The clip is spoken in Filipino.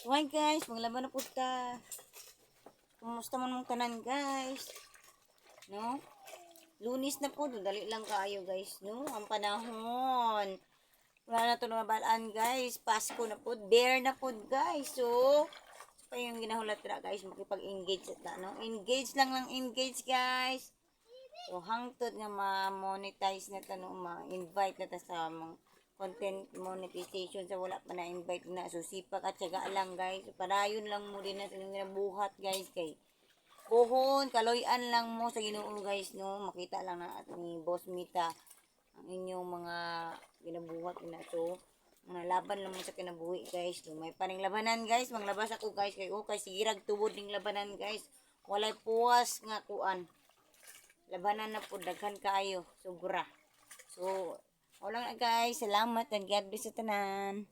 Why guys, maglaban na po ta. Kumusta man mong tanan guys? No? Lunis na po, dali lang kayo guys, no? Ang panahon. Wala na ito nabalaan guys. Pasko na po, bear na po guys. So pa yung ginahulat na guys, makipag-engage at no? Engage lang engage guys. So hangtod nga ma-monetize na ito, no? Ma-invite na ito sa mga content monetization sa wala pa na-invite na. So sipak at syaga lang guys. Padayon lang mo din na buhat guys kay buhon, kaloyan lang mo sa Ginoo guys, no? Makita lang na ni Boss Mita ang inyong mga ginabuhat na to. Mga laban lang mo sa kinabuhi guys. No? May paning labanan guys, manglabas ako guys kay okay sigirag tubod ning labanan guys. Walay puwas nga kuan. Labanan na po daghan kaayo, sobra. So, wala na guys, salamat and God bless sa tanan.